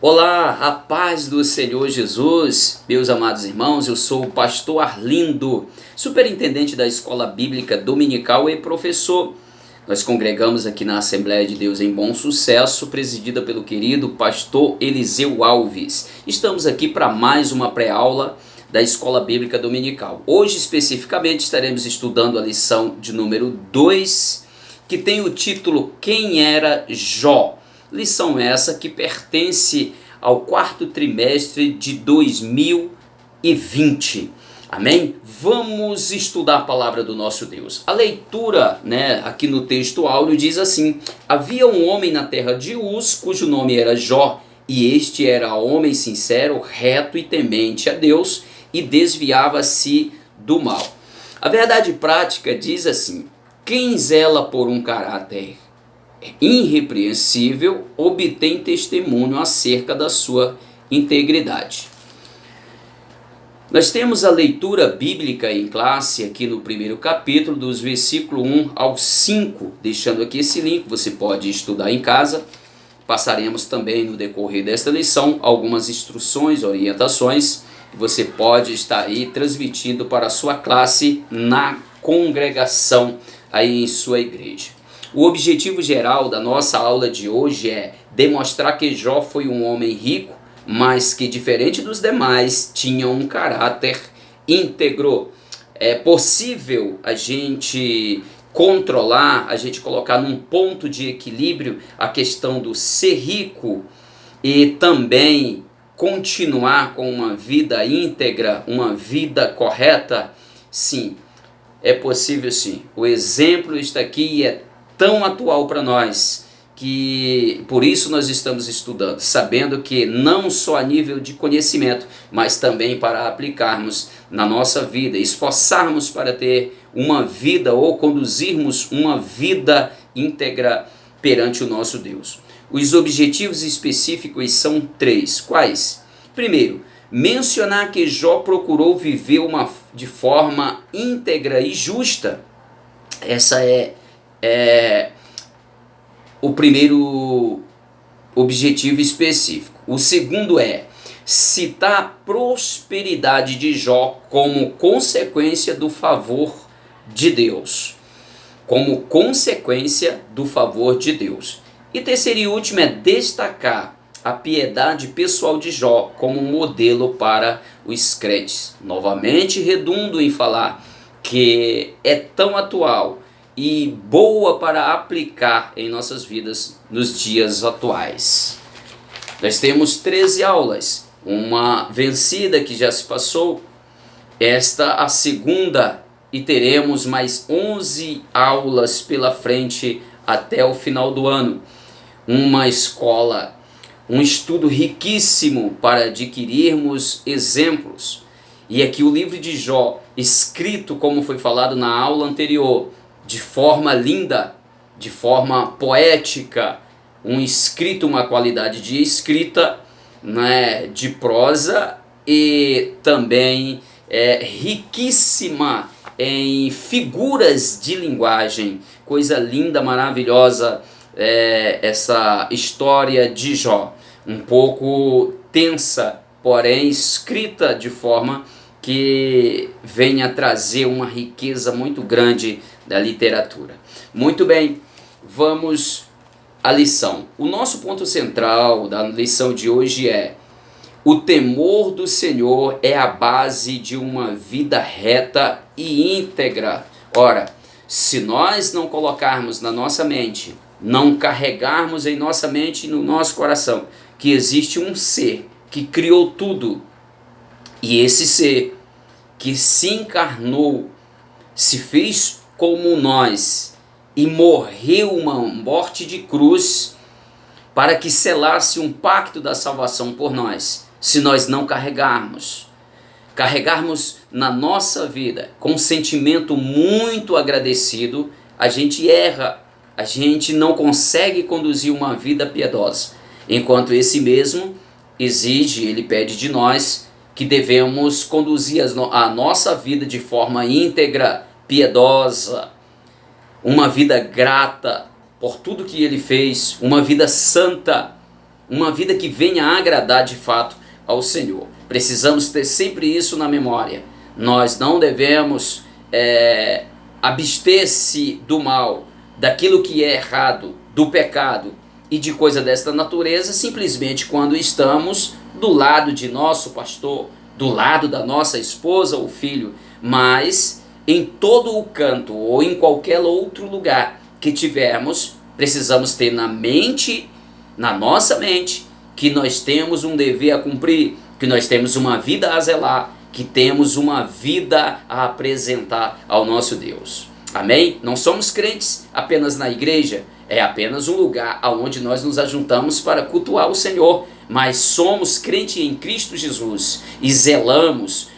Olá, a paz do Senhor Jesus, meus amados irmãos, eu sou o pastor Arlindo, superintendente da Escola Bíblica Dominical e professor. Nós congregamos aqui na Assembleia de Deus em Bom Sucesso, presidida pelo querido pastor Eliseu Alves. Estamos aqui para mais uma pré-aula da Escola Bíblica Dominical. Hoje, especificamente, estaremos estudando a lição de número 2, que tem o título Quem era Jó? Lição essa que pertence ao quarto trimestre de 2020. Amém? Vamos estudar a palavra do nosso Deus. A leitura, aqui no texto áureo diz assim: havia um homem na terra de Uz, cujo nome era Jó, e este era homem sincero, reto e temente a Deus, e desviava-se do mal. A verdade prática diz assim: quem zela por um caráter irrepreensível obtém testemunho acerca da sua integridade. Nós temos a leitura bíblica em classe aqui no primeiro capítulo, dos versículos 1 ao 5, deixando aqui esse link, você pode estudar em casa. Passaremos também no decorrer desta lição algumas instruções, orientações, que você pode estar aí transmitindo para a sua classe na congregação aí em sua igreja. O objetivo geral da nossa aula de hoje é demonstrar que Jó foi um homem rico, mas que, diferente dos demais, tinha um caráter íntegro. É possível a gente controlar, a gente colocar num ponto de equilíbrio a questão do ser rico e também continuar com uma vida íntegra, uma vida correta? Sim, é possível sim. O exemplo está aqui e é tão atual para nós, que por isso nós estamos estudando, sabendo que não só a nível de conhecimento, mas também para aplicarmos na nossa vida, esforçarmos para ter uma vida ou conduzirmos uma vida íntegra perante o nosso Deus. Os objetivos específicos são 3. Quais? Primeiro, mencionar que Jó procurou viver de forma íntegra e justa. Essa é o primeiro objetivo específico. O segundo é citar a prosperidade de Jó como consequência do favor de Deus. Como consequência do favor de Deus. E terceiro e último é destacar a piedade pessoal de Jó como modelo para os crentes. Novamente redundo em falar que é tão atual e boa para aplicar em nossas vidas nos dias atuais. Nós temos 13 aulas, uma vencida que já se passou, esta a segunda, e teremos mais 11 aulas pela frente até o final do ano. Uma escola, um estudo riquíssimo para adquirirmos exemplos. E aqui o livro de Jó, escrito como foi falado na aula anterior, de forma linda, de forma poética, um escrito, uma qualidade de escrita, de prosa, e também riquíssima em figuras de linguagem. Coisa linda, maravilhosa, essa história de Jó, um pouco tensa, porém escrita de forma que venha trazer uma riqueza muito grande da literatura. Muito bem, vamos à lição. O nosso ponto central da lição de hoje é: o temor do Senhor é a base de uma vida reta e íntegra. Ora, se nós não colocarmos na nossa mente, não carregarmos em nossa mente e no nosso coração que existe um ser que criou tudo, e esse ser que se encarnou, se fez como nós e morreu uma morte de cruz para que selasse um pacto da salvação por nós. Se nós não carregarmos na nossa vida com um sentimento muito agradecido, a gente erra, a gente não consegue conduzir uma vida piedosa. Enquanto esse mesmo exige, ele pede de nós que devemos conduzir a nossa vida de forma íntegra, piedosa, uma vida grata por tudo que ele fez, uma vida santa, uma vida que venha a agradar de fato ao Senhor. Precisamos ter sempre isso na memória. Nós não devemos abster-se do mal, daquilo que é errado, do pecado e de coisa desta natureza, simplesmente quando estamos do lado de nosso pastor, do lado da nossa esposa ou filho, mas em todo o canto ou em qualquer outro lugar que tivermos, precisamos ter na mente, na nossa mente, que nós temos um dever a cumprir, que nós temos uma vida a zelar, que temos uma vida a apresentar ao nosso Deus. Amém? Não somos crentes apenas na igreja, é apenas um lugar onde nós nos ajuntamos para cultuar o Senhor, mas somos crentes em Cristo Jesus e zelamos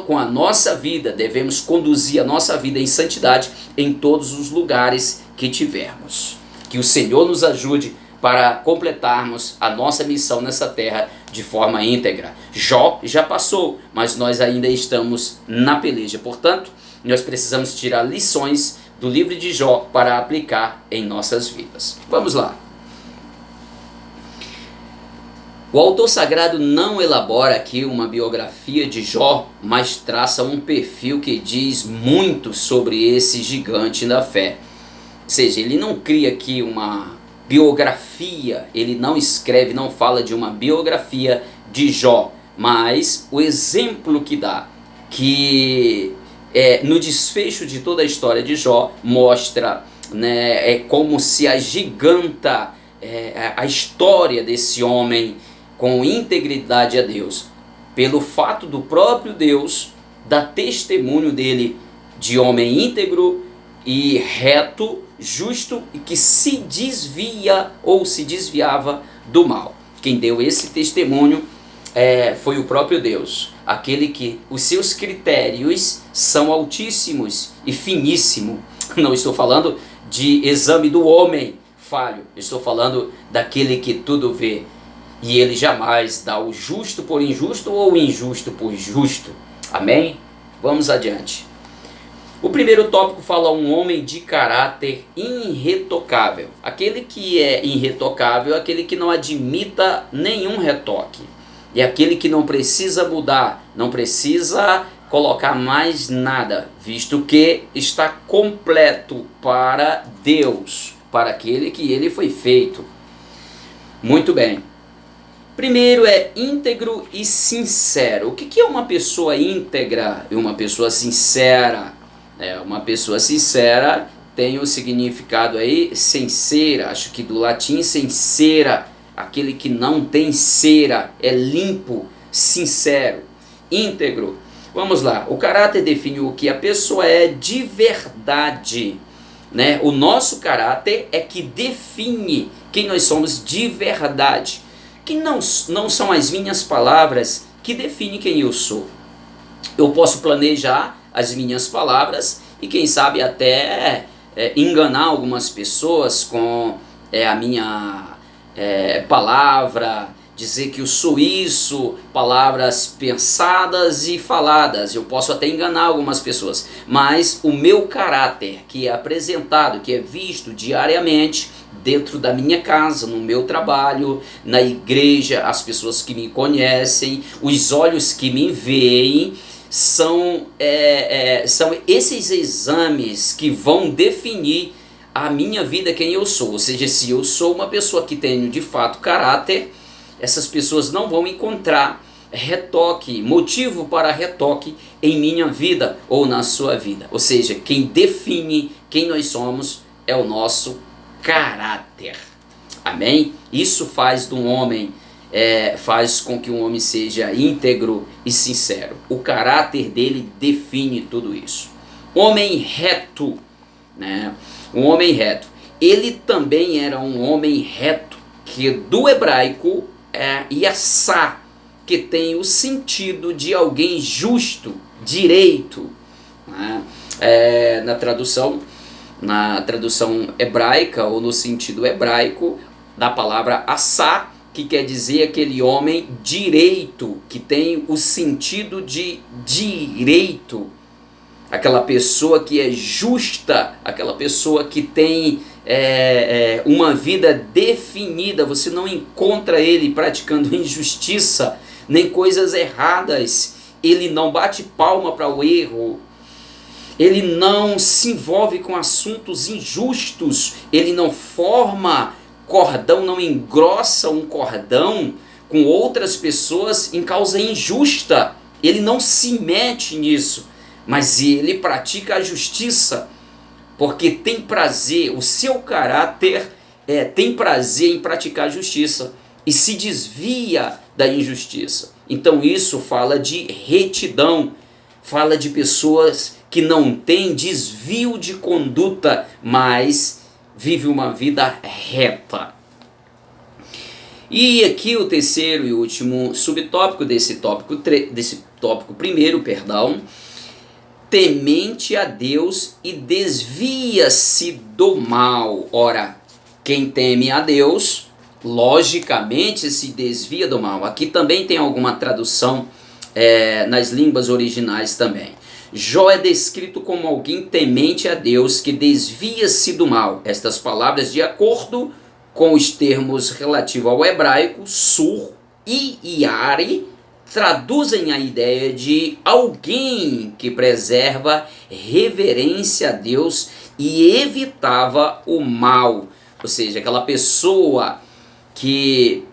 com a nossa vida, devemos conduzir a nossa vida em santidade em todos os lugares que tivermos. Que o Senhor nos ajude para completarmos a nossa missão nessa terra de forma íntegra. Jó já passou, mas nós ainda estamos na peleja. Portanto, nós precisamos tirar lições do livro de Jó para aplicar em nossas vidas. Vamos lá. O autor sagrado não elabora aqui uma biografia de Jó, mas traça um perfil que diz muito sobre esse gigante da fé. Ou seja, ele não cria aqui uma biografia, ele não escreve, não fala de uma biografia de Jó, mas o exemplo que dá, que no desfecho de toda a história de Jó, mostra, né, como se agiganta a história desse homem com integridade a Deus, pelo fato do próprio Deus dar testemunho dele de homem íntegro e reto, justo e que se desvia ou se desviava do mal. Quem deu esse testemunho foi o próprio Deus, aquele que os seus critérios são altíssimos e finíssimos. Não estou falando de exame do homem falho, estou falando daquele que tudo vê. E ele jamais dá o justo por injusto ou o injusto por justo. Amém? Vamos adiante. O primeiro tópico fala um homem de caráter irretocável. Aquele que é irretocável é aquele que não admita nenhum retoque. É aquele que não precisa mudar, não precisa colocar mais nada, visto que está completo para Deus, para aquele que ele foi feito. Muito bem. Primeiro é íntegro e sincero. O que é uma pessoa íntegra e uma pessoa sincera? Uma pessoa sincera tem o significado aí sincera, acho que do latim sincera, aquele que não tem cera, é limpo, sincero, íntegro. Vamos lá, o caráter define o que a pessoa é de verdade, né? O nosso caráter é que define quem nós somos de verdade, que não são as minhas palavras que definem quem eu sou. Eu posso planejar as minhas palavras e quem sabe até enganar algumas pessoas com a minha palavra, dizer que eu sou isso, palavras pensadas e faladas. Eu posso até enganar algumas pessoas, mas o meu caráter que é apresentado, que é visto diariamente dentro da minha casa, no meu trabalho, na igreja, as pessoas que me conhecem, os olhos que me veem, são esses exames que vão definir a minha vida, quem eu sou. Ou seja, se eu sou uma pessoa que tenho de fato caráter, essas pessoas não vão encontrar retoque, motivo para retoque em minha vida ou na sua vida. Ou seja, quem define quem nós somos é o nosso caráter. Amém? Isso faz de um homem, faz com que um homem seja íntegro e sincero. O caráter dele define tudo isso. Homem reto, né? Um homem reto. Ele também era um homem reto, que do hebraico yassá, que tem o sentido de alguém justo, direito, né? Na tradução hebraica, ou no sentido hebraico da palavra assá, que quer dizer aquele homem direito, que tem o sentido de direito, aquela pessoa que é justa, aquela pessoa que tem uma vida definida, você não encontra ele praticando injustiça, nem coisas erradas, ele não bate palma para o erro, ele não se envolve com assuntos injustos, ele não forma cordão, não engrossa um cordão com outras pessoas em causa injusta, ele não se mete nisso, mas ele pratica a justiça, porque tem prazer, o seu caráter tem prazer em praticar a justiça e se desvia da injustiça. Então isso fala de retidão, fala de pessoas que não têm desvio de conduta, mas vive uma vida reta. E aqui o terceiro e último subtópico desse tópico primeiro, temente a Deus e desvia-se do mal. Ora, quem teme a Deus, logicamente se desvia do mal. Aqui também tem alguma tradução nas línguas originais também. Jó é descrito como alguém temente a Deus que desvia-se do mal. Estas palavras, de acordo com os termos relativos ao hebraico, sur e iare, traduzem a ideia de alguém que preserva reverência a Deus e evitava o mal. Ou seja, aquela pessoa que,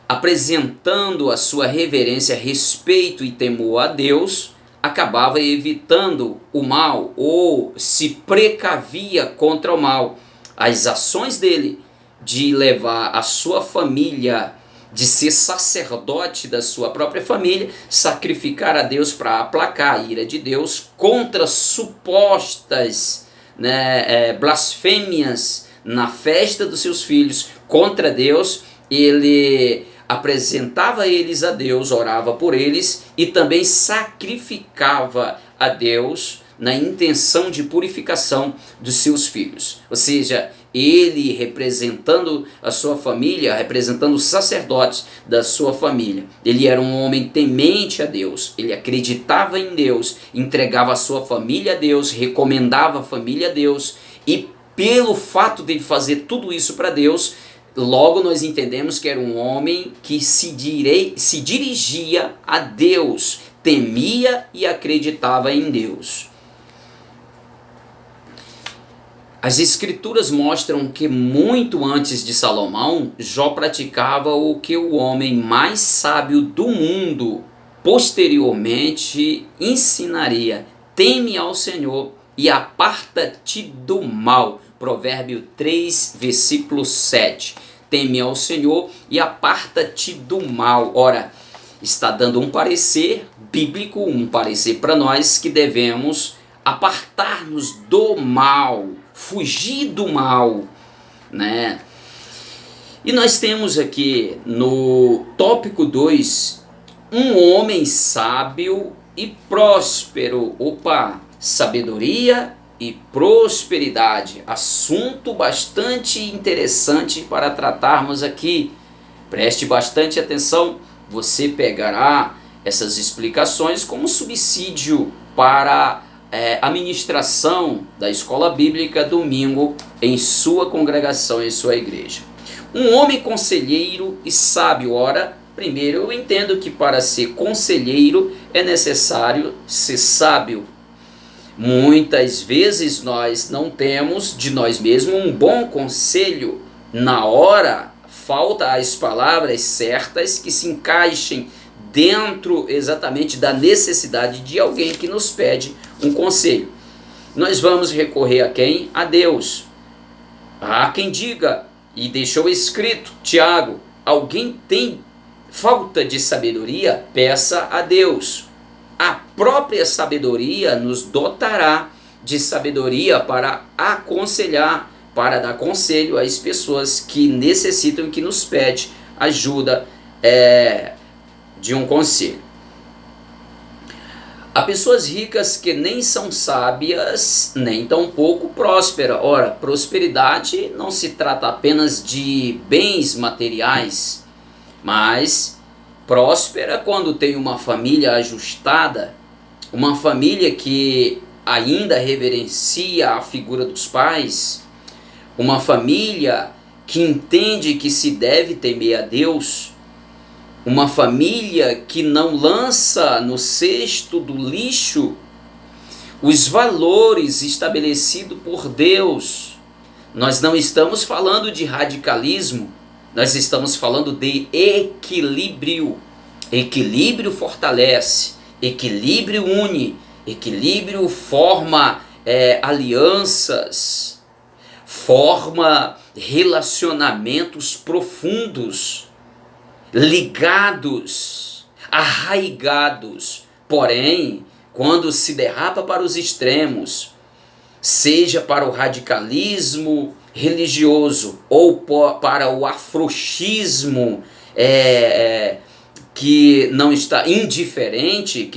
apresentando a sua reverência, respeito e temor a Deus, acabava evitando o mal ou se precavia contra o mal. As ações dele de levar a sua família, de ser sacerdote da sua própria família, sacrificar a Deus para aplacar a ira de Deus contra supostas blasfêmias na festa dos seus filhos contra Deus. Ele apresentava eles a Deus, orava por eles e também sacrificava a Deus na intenção de purificação dos seus filhos. Ou seja, ele representando a sua família, representando os sacerdotes da sua família. Ele era um homem temente a Deus, ele acreditava em Deus, entregava a sua família a Deus, recomendava a família a Deus, e pelo fato de fazer tudo isso para Deus, logo nós entendemos que era um homem que se dirigia a Deus, temia e acreditava em Deus. As escrituras mostram que muito antes de Salomão, Jó praticava o que o homem mais sábio do mundo posteriormente ensinaria: teme ao Senhor e aparta-te do mal. Provérbio 3, versículo 7. Teme ao Senhor e aparta-te do mal. Ora, está dando um parecer bíblico, um parecer para nós que devemos apartar-nos do mal, fugir do mal, né? E nós temos aqui no tópico 2, um homem sábio e próspero. Sabedoria e prosperidade, assunto bastante interessante para tratarmos aqui. Preste bastante atenção, você pegará essas explicações como subsídio para a ministração da escola bíblica domingo em sua congregação, em sua igreja. Um homem conselheiro e sábio. Ora, primeiro eu entendo que para ser conselheiro é necessário ser sábio. Muitas vezes nós não temos de nós mesmos um bom conselho. Na hora, falta as palavras certas que se encaixem dentro exatamente da necessidade de alguém que nos pede um conselho. Nós vamos recorrer a quem? A Deus. Há quem diga, e deixou escrito, Tiago, alguém tem falta de sabedoria? Peça a Deus. A própria sabedoria nos dotará de sabedoria para aconselhar, para dar conselho às pessoas que necessitam, que nos pedem ajuda de um conselho. Há pessoas ricas que nem são sábias, nem tampouco prósperas. Ora, prosperidade não se trata apenas de bens materiais, mas próspera quando tem uma família ajustada, uma família que ainda reverencia a figura dos pais, uma família que entende que se deve temer a Deus, uma família que não lança no cesto do lixo os valores estabelecidos por Deus. Nós não estamos falando de radicalismo, nós estamos falando de equilíbrio. Equilíbrio fortalece, equilíbrio une, equilíbrio forma alianças, forma relacionamentos profundos, ligados, arraigados. Porém, quando se derrapa para os extremos, seja para o radicalismo religioso ou para o afrouxismo que não está indiferente,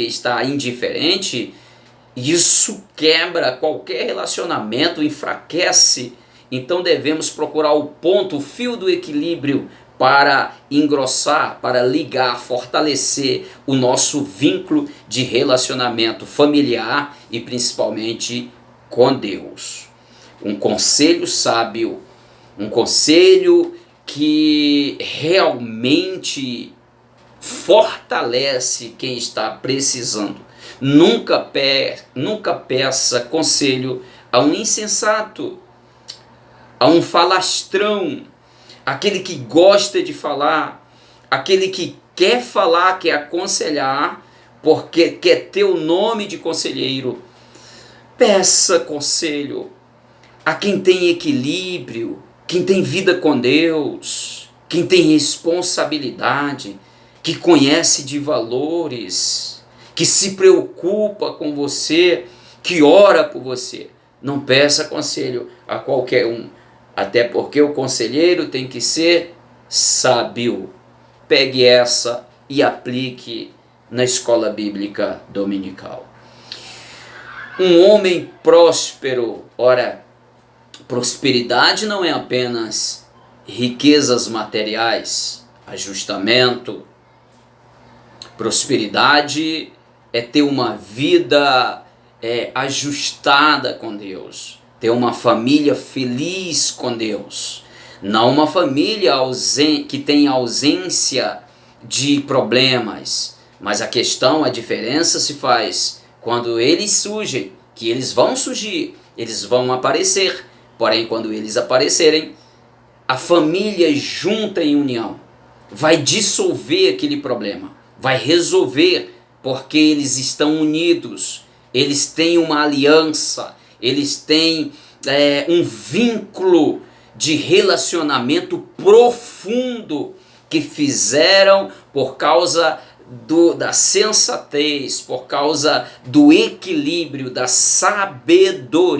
isso quebra qualquer relacionamento, enfraquece. Então devemos procurar o ponto, o fio do equilíbrio para engrossar, para ligar, fortalecer o nosso vínculo de relacionamento familiar e principalmente com Deus. Um conselho sábio, um conselho que realmente fortalece quem está precisando. Nunca peça conselho a um insensato, a um falastrão, aquele que gosta de falar, aquele que quer falar, quer aconselhar, porque quer ter o nome de conselheiro. Peça conselho a quem tem equilíbrio, quem tem vida com Deus, quem tem responsabilidade, que conhece de valores, que se preocupa com você, que ora por você. Não peça conselho a qualquer um, até porque o conselheiro tem que ser sábio. Pegue essa e aplique na escola bíblica dominical. Um homem próspero, ora, prosperidade não é apenas riquezas materiais, ajustamento. Prosperidade é ter uma vida ajustada com Deus, ter uma família feliz com Deus, não uma família que tem ausência de problemas, mas a diferença se faz quando eles surgem, que eles vão surgir, eles vão aparecer, porém quando eles aparecerem, a família junta em união vai dissolver aquele problema, vai resolver, porque eles estão unidos, eles têm uma aliança, eles têm um vínculo de relacionamento profundo que fizeram por causa da sensatez, por causa do equilíbrio, da sabedoria.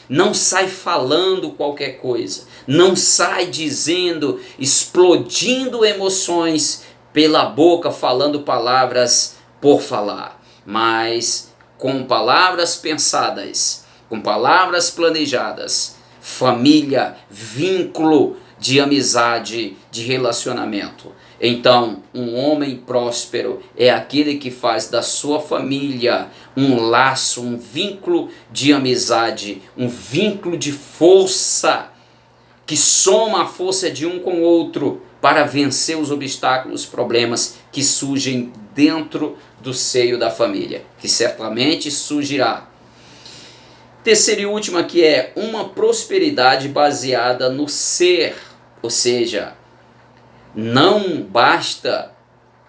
Não sai falando qualquer coisa, não sai dizendo, explodindo emoções pela boca, falando palavras por falar, mas com palavras pensadas, com palavras planejadas, família, vínculo de amizade, de relacionamento. Então, um homem próspero é aquele que faz da sua família um laço, um vínculo de amizade, um vínculo de força, que soma a força de um com o outro para vencer os obstáculos, problemas que surgem dentro do seio da família, que certamente surgirá. Terceira e última, que é uma prosperidade baseada no ser, ou seja, não basta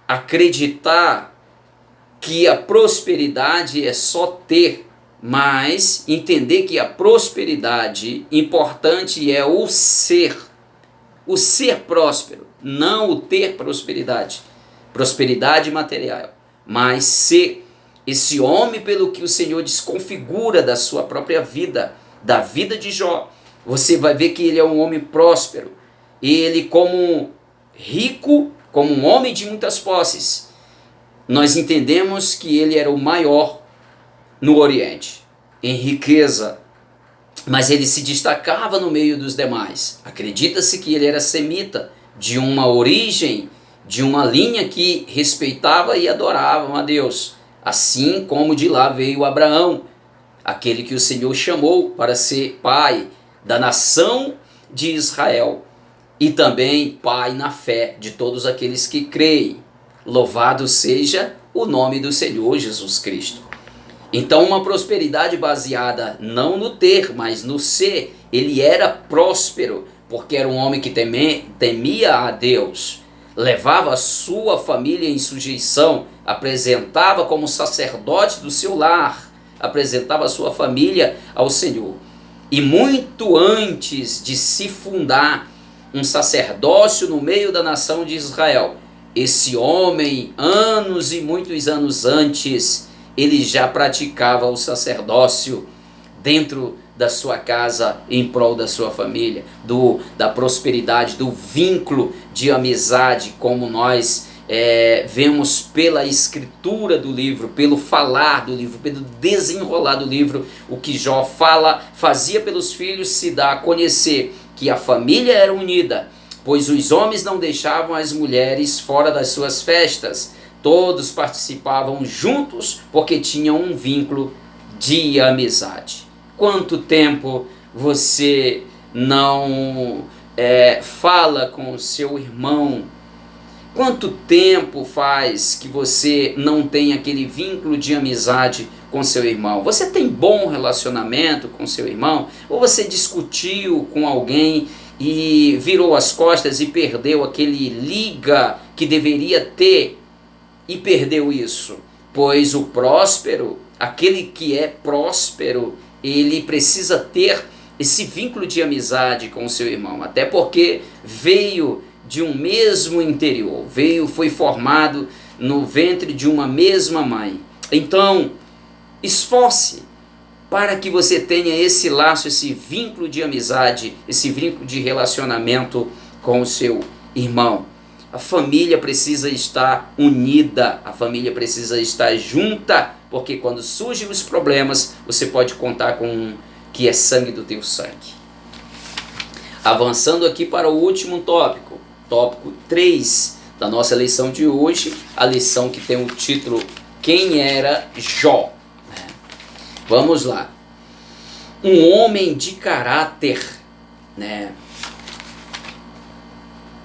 acreditar que a prosperidade é só ter, mas entender que a prosperidade importante é o ser próspero, não o ter prosperidade material, mas ser esse homem pelo que o Senhor desconfigura da sua própria vida, da vida de Jó. Você vai ver que ele é um homem próspero, ele como rico, como um homem de muitas posses. Nós entendemos que ele era o maior no Oriente, em riqueza, mas ele se destacava no meio dos demais. Acredita-se que ele era semita, de uma origem, de uma linha que respeitava e adorava a Deus. Assim como de lá veio Abraão, aquele que o Senhor chamou para ser pai da nação de Israel e também pai na fé de todos aqueles que creem. Louvado seja o nome do Senhor Jesus Cristo. Então, uma prosperidade baseada não no ter, mas no ser. Ele era próspero, porque era um homem que temia a Deus, levava a sua família em sujeição, apresentava como sacerdote do seu lar, apresentava a sua família ao Senhor. E muito antes de se fundar um sacerdócio no meio da nação de Israel, esse homem, anos e muitos anos antes, ele já praticava o sacerdócio dentro da sua casa, em prol da sua família, da prosperidade, do vínculo de amizade, como nós vemos pela escritura do livro, pelo falar do livro, pelo desenrolar do livro, o que Jó fazia pelos filhos se dá a conhecer que a família era unida, pois os homens não deixavam as mulheres fora das suas festas, todos participavam juntos porque tinham um vínculo de amizade. Quanto tempo você não fala com o seu irmão? Quanto tempo faz que você não tem aquele vínculo de amizade com seu irmão? Você tem bom relacionamento com seu irmão? Ou você discutiu com alguém e virou as costas e perdeu aquele liga que deveria ter e perdeu isso? Pois o próspero, aquele que é próspero, ele precisa ter esse vínculo de amizade com o seu irmão, até porque veio de um mesmo interior, foi formado no ventre de uma mesma mãe. Então, esforce para que você tenha esse laço, esse vínculo de amizade, esse vínculo de relacionamento com o seu irmão. A família precisa estar unida, a família precisa estar junta, porque quando surgem os problemas, você pode contar com um que é sangue do teu sangue. Avançando aqui para o último tópico 3 da nossa lição de hoje, a lição que tem o título Quem era Jó? Vamos lá. Um homem de caráter,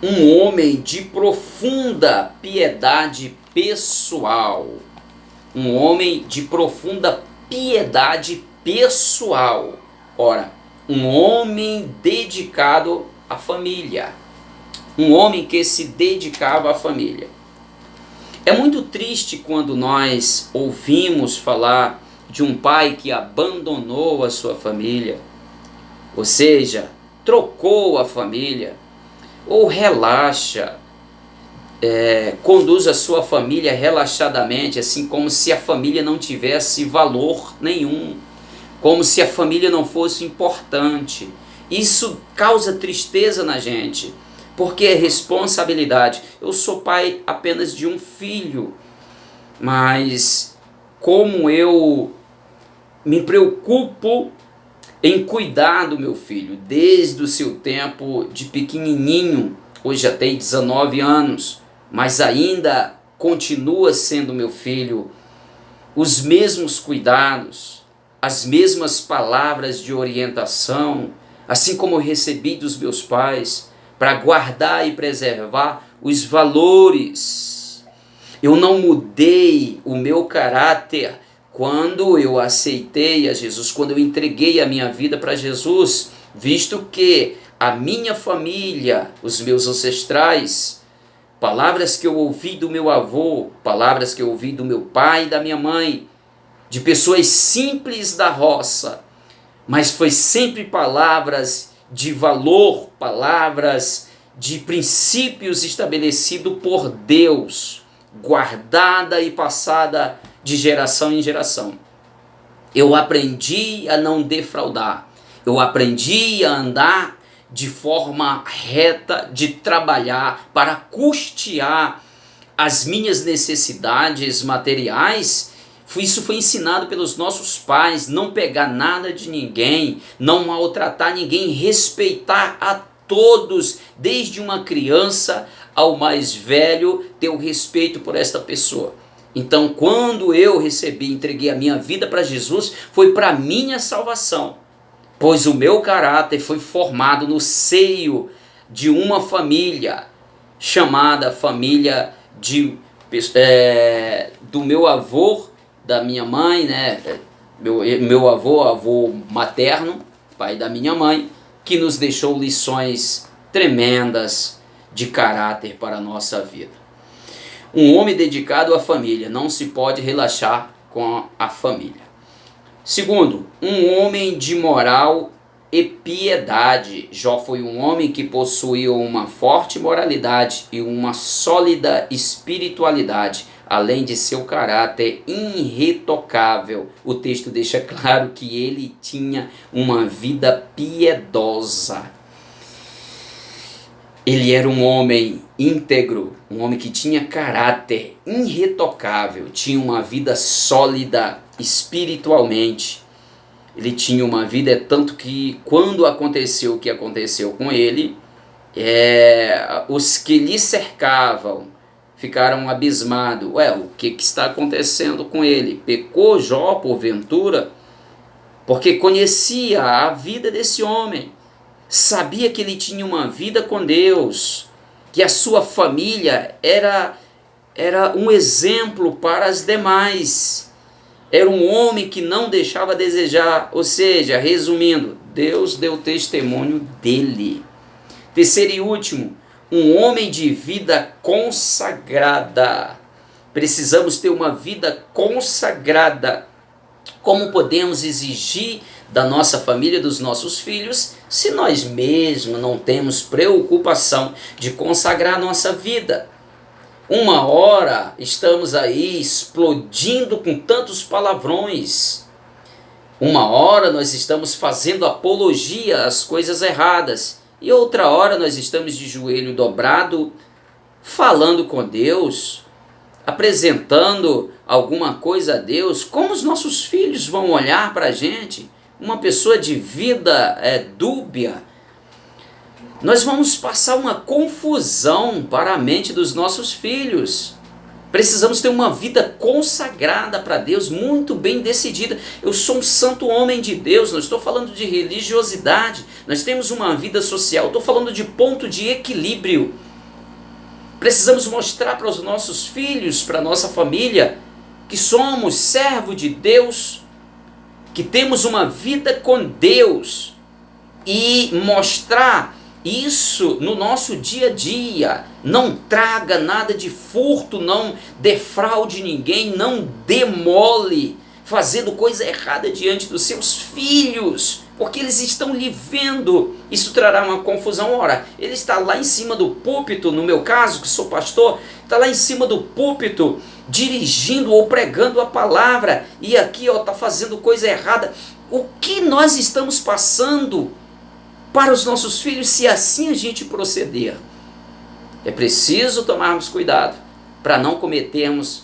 um homem de profunda piedade pessoal. Um homem de profunda piedade pessoal. Ora, um homem dedicado à família. Um homem que se dedicava à família. É muito triste quando nós ouvimos falar de um pai que abandonou a sua família, ou seja, trocou a família, ou relaxa, conduz a sua família relaxadamente, assim como se a família não tivesse valor nenhum, como se a família não fosse importante. Isso causa tristeza na gente, porque é responsabilidade. Eu sou pai apenas de um filho, mas como eu me preocupo em cuidar do meu filho desde o seu tempo de pequenininho, hoje já tem 19 anos, mas ainda continua sendo meu filho, os mesmos cuidados, as mesmas palavras de orientação, assim como eu recebi dos meus pais, para guardar e preservar os valores. Eu não mudei o meu caráter quando eu aceitei a Jesus, quando eu entreguei a minha vida para Jesus, visto que a minha família, os meus ancestrais, palavras que eu ouvi do meu avô, palavras que eu ouvi do meu pai e da minha mãe, de pessoas simples da roça, mas foi sempre palavras de valor, palavras de princípios estabelecidos por Deus, guardada e passada de geração em geração. Eu aprendi a não defraudar, eu aprendi a andar de forma reta, de trabalhar para custear as minhas necessidades materiais. Isso foi ensinado pelos nossos pais, não pegar nada de ninguém, não maltratar ninguém, respeitar a todos, desde uma criança ao mais velho, ter o respeito por esta pessoa. Então, quando eu entreguei a minha vida para Jesus, foi para minha salvação. pois o meu caráter foi formado no seio de uma família, chamada família do meu avô, da minha mãe, né? Meu avô materno, pai da minha mãe, que nos deixou lições tremendas de caráter para a nossa vida. Um homem dedicado à família não se pode relaxar com a família. Segundo, um homem de moral e piedade. Jó foi um homem que possuía uma forte moralidade e uma sólida espiritualidade, além de seu caráter irretocável. O texto deixa claro que ele tinha uma vida piedosa. Ele era um homem íntegro, um homem que tinha caráter irretocável, tinha uma vida sólida espiritualmente. Ele tinha uma vida, tanto que quando aconteceu o que aconteceu com ele, os que lhe cercavam ficaram abismados. O que está acontecendo com ele? Pecou Jó porventura? Porque conhecia a vida desse homem, sabia que ele tinha uma vida com Deus, que a sua família era um exemplo para as demais. Era um homem que não deixava a desejar, ou seja, resumindo, Deus deu testemunho dele. Terceiro e último, um homem de vida consagrada. Precisamos ter uma vida consagrada. Como podemos exigir da nossa família, dos nossos filhos, se nós mesmos não temos preocupação de consagrar a nossa vida? Uma hora estamos aí explodindo com tantos palavrões. Uma hora nós estamos fazendo apologia às coisas erradas. E outra hora nós estamos de joelho dobrado, falando com Deus, apresentando alguma coisa a Deus. Como os nossos filhos vão olhar para a gente? Uma pessoa de vida dúbia. Nós vamos passar uma confusão para a mente dos nossos filhos. Precisamos ter uma vida consagrada para Deus, muito bem decidida. Eu sou um santo homem de Deus, não estou falando de religiosidade. Nós temos uma vida social, estou falando de ponto de equilíbrio. Precisamos mostrar para os nossos filhos, para a nossa família, que somos servo de Deus, que temos uma vida com Deus, e mostrar isso no nosso dia a dia. Não traga nada de furto, não defraude ninguém, não demole, fazendo coisa errada diante dos seus filhos, porque eles estão lhe vendo. Isso trará uma confusão. Ora, ele está lá em cima do púlpito, no meu caso, que sou pastor, está lá em cima do púlpito, dirigindo ou pregando a palavra, e aqui está fazendo coisa errada. O que nós estamos passando para os nossos filhos se assim a gente proceder? É preciso tomarmos cuidado para não cometermos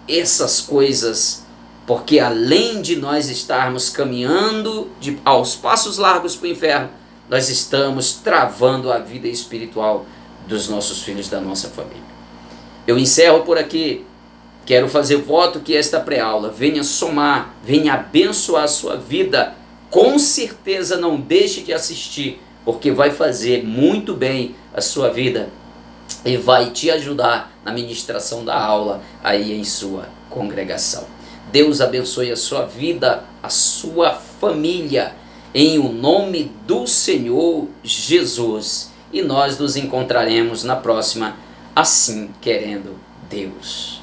essas coisas, porque além de nós estarmos caminhando aos passos largos para o inferno, nós estamos travando a vida espiritual dos nossos filhos, da nossa família. Eu encerro por aqui. Quero fazer voto que esta pré-aula venha somar, venha abençoar a sua vida. Com certeza não deixe de assistir, porque vai fazer muito bem a sua vida e vai te ajudar na ministração da aula aí em sua congregação. Deus abençoe a sua vida, a sua família, em o nome do Senhor Jesus. E nós nos encontraremos na próxima, assim querendo Deus.